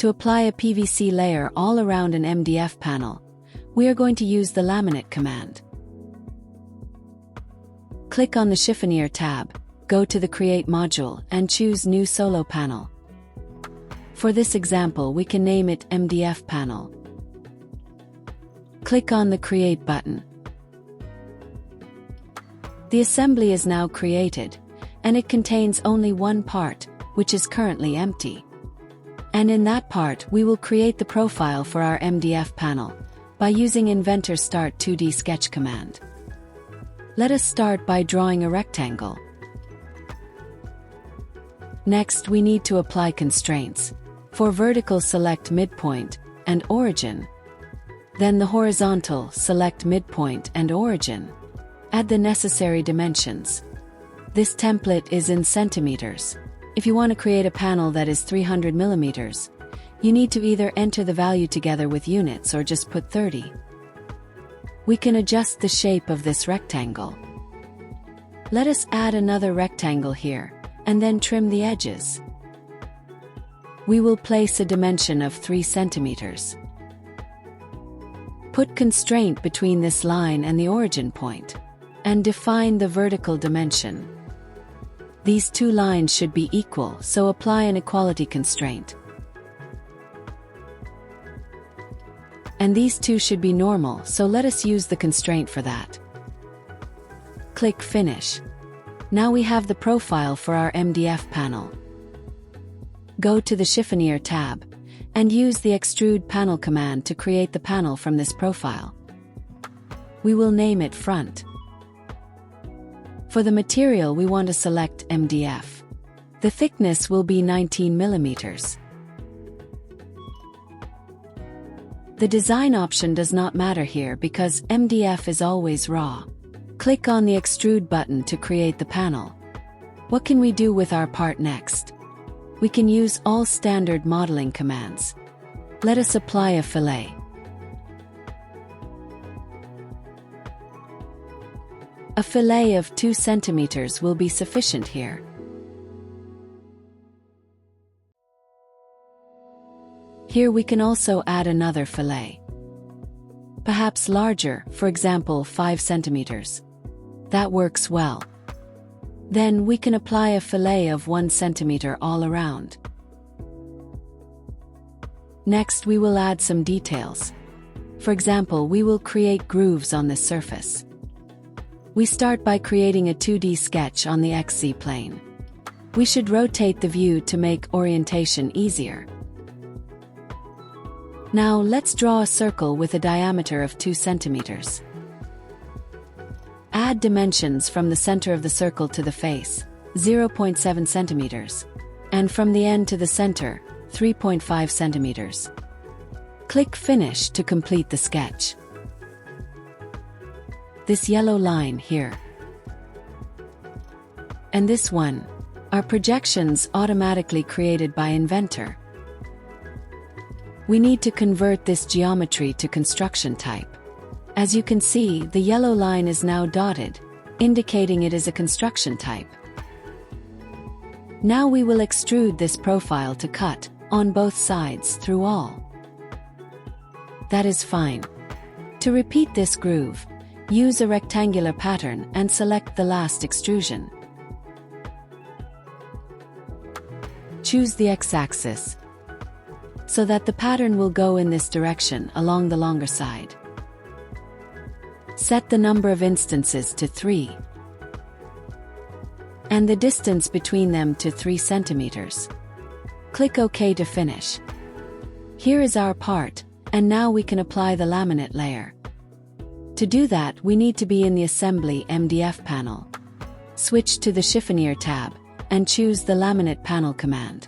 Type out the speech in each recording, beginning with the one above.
To apply a PVC layer all around an MDF panel, we are going to use the Laminate command. Click on the Shiphonyer tab, go to the Create module and choose New Solo Panel. For this example, we can name it MDF Panel. Click on the Create button. The assembly is now created, and it contains only one part, which is currently empty. And in that part, we will create the profile for our MDF panel by using Inventor Start 2D Sketch command. Let us start by drawing a rectangle. Next, we need to apply constraints. For vertical, select midpoint and origin. Then the horizontal, select midpoint and origin. Add the necessary dimensions. This template is in centimeters. If you want to create a panel that is 300 millimeters, you need to either enter the value together with units or just put 30. We can adjust the shape of this rectangle. Let us add another rectangle here, and then trim the edges. We will place a dimension of 3 centimeters. Put constraint between this line and the origin point, and define the vertical dimension. These two lines should be equal, so apply an equality constraint. And these two should be normal, so let us use the constraint for that. Click Finish. Now we have the profile for our MDF panel. Go to the Shiphonyer tab, and use the Extrude Panel command to create the panel from this profile. We will name it Front. For the material, we want to select MDF. The thickness will be 19 millimeters. The design option does not matter here because MDF is always raw. Click on the Extrude button to create the panel. What can we do with our part next? We can use all standard modeling commands. Let us apply a fillet. A fillet of 2 centimeters will be sufficient here. Here we can also add another fillet. Perhaps larger, for example 5 centimeters. That works well. Then we can apply a fillet of 1 centimeter all around. Next, we will add some details. For example, we will create grooves on this surface. We start by creating a 2D sketch on the XZ plane. We should rotate the view to make orientation easier. Now let's draw a circle with a diameter of 2 centimeters. Add dimensions from the center of the circle to the face, 0.7 centimeters, and from the end to the center, 3.5 centimeters. Click Finish to complete the sketch. This yellow line here, and this one, are projections automatically created by Inventor. We need to convert this geometry to construction type. As you can see, the yellow line is now dotted, indicating it is a construction type. Now we will extrude this profile to cut on both sides through all. That is fine. To repeat this groove, use a rectangular pattern and select the last extrusion. Choose the x-axis, so that the pattern will go in this direction along the longer side. Set the number of instances to 3, and the distance between them to 3 centimeters. Click OK to finish. Here is our part, and now we can apply the laminate layer. To do that, we need to be in the Assembly MDF panel. Switch to the Shiphonyer tab, and choose the Laminate Panel command.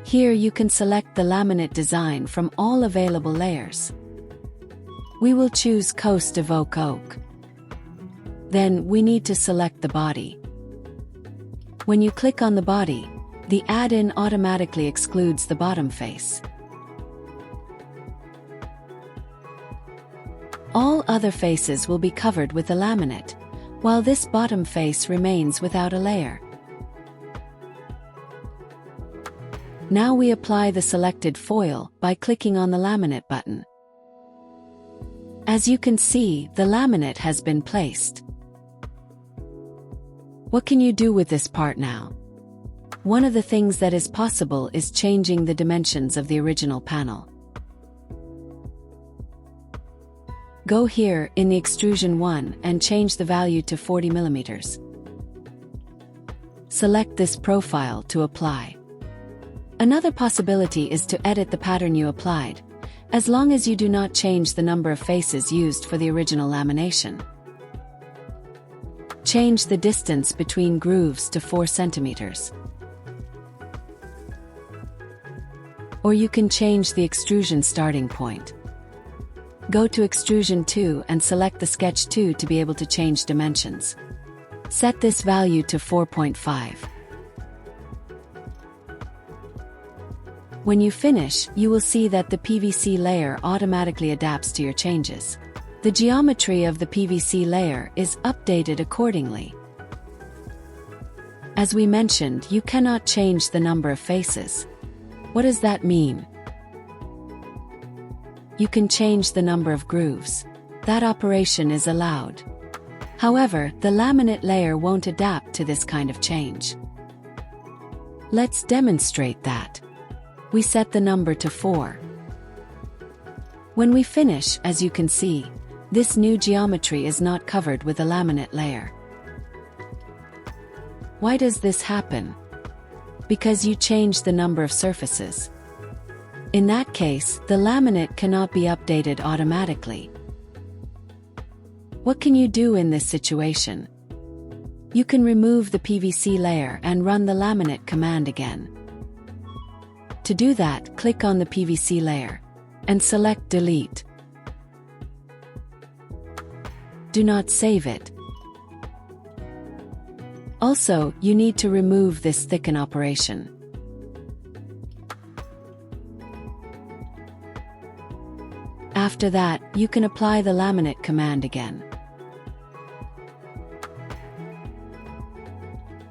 Here you can select the laminate design from all available layers. We will choose Coast Evoke Oak. Then we need to select the body. When you click on the body, the add-in automatically excludes the bottom face. All other faces will be covered with the laminate, while this bottom face remains without a layer. Now we apply the selected foil by clicking on the laminate button. As you can see, the laminate has been placed. What can you do with this part now? One of the things that is possible is changing the dimensions of the original panel. Go here in the extrusion 1 and change the value to 40 millimeters. Select this profile to apply. Another possibility is to edit the pattern you applied, as long as you do not change the number of faces used for the original lamination. Change the distance between grooves to 4 centimeters. Or you can change the extrusion starting point. Go to extrusion 2 and select the sketch 2 to be able to change dimensions. Set this value to 4.5. When you finish, you will see that the PVC layer automatically adapts to your changes. The geometry of the PVC layer is updated accordingly. As we mentioned, you cannot change the number of faces. What does that mean? You can change the number of grooves. That operation is allowed. However, the laminate layer won't adapt to this kind of change. Let's demonstrate that. We set the number to 4. When we finish, as you can see, this new geometry is not covered with a laminate layer. Why does this happen? Because you changed the number of surfaces. In that case, the laminate cannot be updated automatically. What can you do in this situation? You can remove the PVC layer and run the laminate command again. To do that, click on the PVC layer and select Delete. Do not save it. Also, you need to remove this thicken operation. After that, you can apply the laminate command again.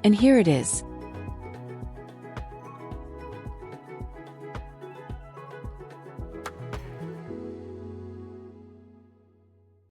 And here it is.